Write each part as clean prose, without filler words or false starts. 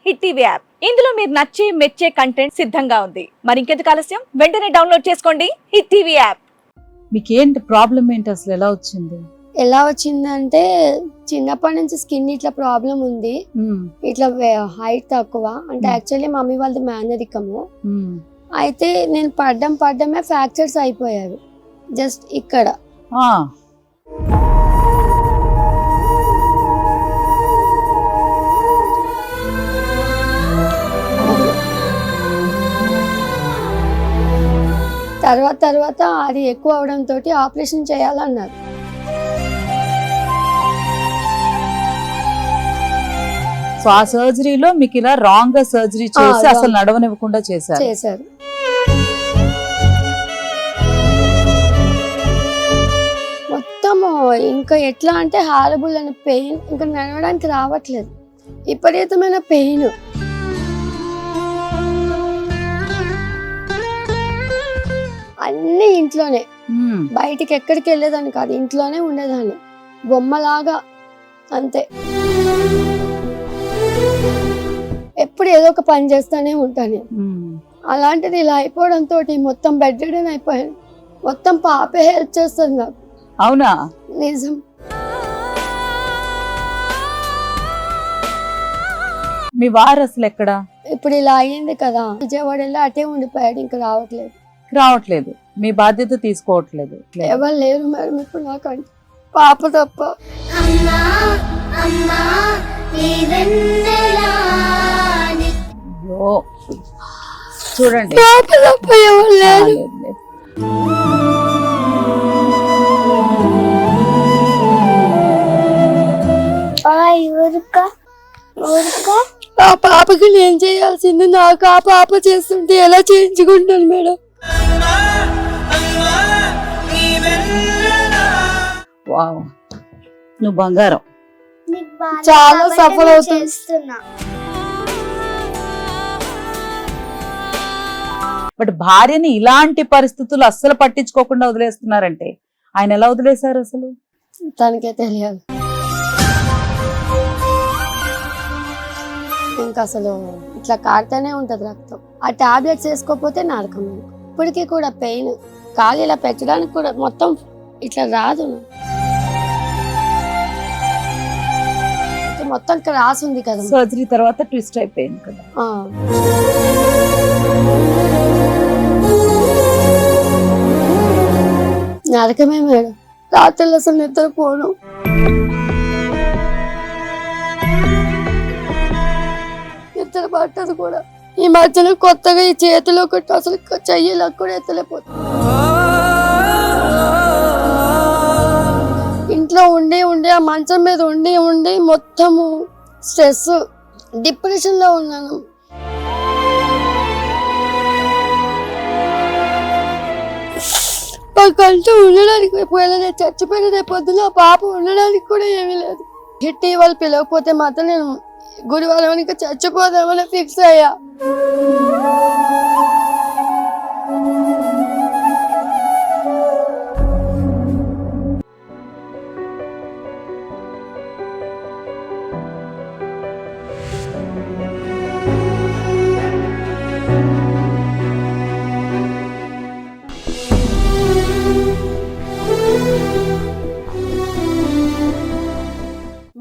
Hit TV app. ఇందులో మీరు నచ్చే మెచ్చే కంటెంట్ సిద్ధంగా ఉంది. మరి ఇంకెందుకు ఆలస్యం, వెంటనే డౌన్లోడ్ చేసుకోండి హిట్ టీవీ యాప్. మీకేంటి ప్రాబ్లం ఏంటి, అసలు ఎలా వచ్చింది? ఎలా వచ్చిందంటే చిన్నప్పటి నుంచి స్కిన్ ఇట్లా ప్రాబ్లం ఉంది. ఇట్లా హైట్ తక్కువ అంటే యాక్చువల్లీ మమ్మీ వాళ్ళది మేనరికము. అయితే నేను పడ్డమే ఫ్రాక్చర్స్ అయిపోయారు జస్ట్ ఇక్కడ. తర్వాత అది ఎక్కువ అవడంతో ఆపరేషన్ చేయాలన్నారు. సో ఆ సర్జరీలో మీకు ఇలా రాంగ్ గా సర్జరీ చేసి అసలు నడవనివ్వకుండా చేశారు. మొత్తం ఇంకా ఎట్లా అంటే హారబుల్ అనే పెయిన్, ఇంకా నడవడానికి రావట్లేదు, విపరీతమైన పెయిన్. అన్ని ఇంట్లోనే, బయటికి ఎక్కడికి వెళ్ళేదాన్ని కాదు, ఇంట్లోనే ఉండేదాన్ని బొమ్మలాగా అంతే. ఎప్పుడు ఏదో ఒక పని చేస్తానే ఉంటాను. అలాంటిది ఇలా అయిపోవడంతో మొత్తం బెడ్ రిడెన్ అయిపోయాను. మొత్తం పాపే హెల్ప్ చేస్తుంది నాకు. అవునా? నిజం. మీ వారు అసలు ఎక్కడ? ఇప్పుడు ఇలా అయ్యింది కదా, విజయవాడ వెళ్ళి అటే ఉండిపోయాడు, ఇంకా రావట్లేదు. మీ బాధ్యత తీసుకోవట్లేదు. ఎవరు లేరు మేడం ఇప్పుడు నాకంటే, పాప తప్ప. చూడండి, పాప తప్ప ఎవరు లేరు. ఆ పాపకి నేను చేయాల్సింది నాకు ఆ పాప చేస్తుంటే ఎలా చేయించుకుంటాను మేడం? వావ్, నువ్వు బంగారం. చాలా సఫర్ అవుతున్నా. బట్ భార్యని ఇలాంటి పరిస్థితులు అస్సలు పట్టించుకోకుండా వదిలేస్తున్నారంటే ఆయన ఎలా వదిలేశారు అసలు? తనకే తెలియాలి. ఇంకా అసలు ఇట్లా కారుతూనే ఉంటది రక్తం. ఆ టాబ్లెట్స్ వేసుకోకపోతే నరకం. ఇప్పటికీ కూడా పెయిన్, కాలు ఇలా పెట్టడానికి కూడా మొత్తం ఇట్లా రాదు. మొత్తం క్రాస్ ఉంది కదా, సర్జరీ తర్వాత ట్విస్ట్ అయిపోయింది కదా. నరకమే మేడం. రాత్రులు అసలు నిద్రపోను. నిద్ర పట్టదు కూడా. ఈ మధ్యన కొత్తగా ఈ చేతిలో ఒకటి అసలు చెయ్యిలో కూడా ఎత్తలేకపోతుంది. ఇంట్లో ఉండి ఆ మంచం మీద ఉండి మొత్తము స్ట్రెస్, డిప్రెషన్ లో ఉన్నాను. కంటూ ఉండడానికి పోయిన చచ్చిపోయిన రేపొద్దున ఆ పాప ఉండడానికి కూడా ఏమీ లేదు. హిట్ వాళ్ళు పిలవకపోతే మాత్రం నేను గురువారం ఇంకా చచ్చిపోదామని ఫిక్స్ అయ్యా.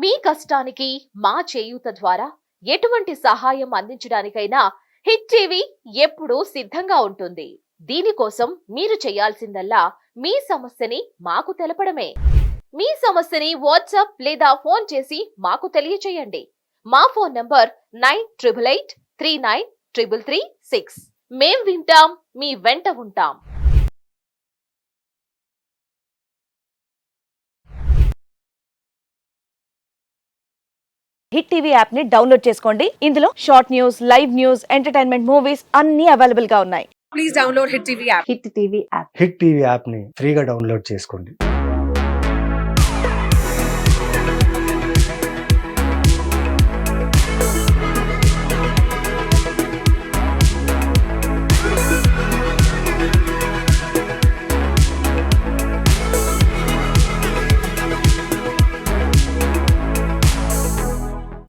మీ కష్టానికి మా చేయూత ద్వారా ఎటువంటి సహాయం అందించడానికైనా హిట్ టీవీ ఎప్పుడూ సిద్ధంగా ఉంటుంది. దీనికోసం మీరు చేయాల్సిందల్లా మీ సమస్యని మాకు తెలపడమే. మీ సమస్యని వాట్సాప్ లేదా ఫోన్ చేసి మాకు తెలియచేయండి. మా ఫోన్ నంబర్ 9888393336. మేం వింటాం, మీ వెంట ఉంటాం. హిట్ టీవీ యాప్ ని డౌన్లోడ్ చేసుకోండి. ఇందులో short news, live news, entertainment movies అన్ని అవైలబుల్ గా ఉన్నాయి. Please download hit TV app. Hit TV app ని ఫ్రీగా డౌన్లోడ్ చేసుకోండి.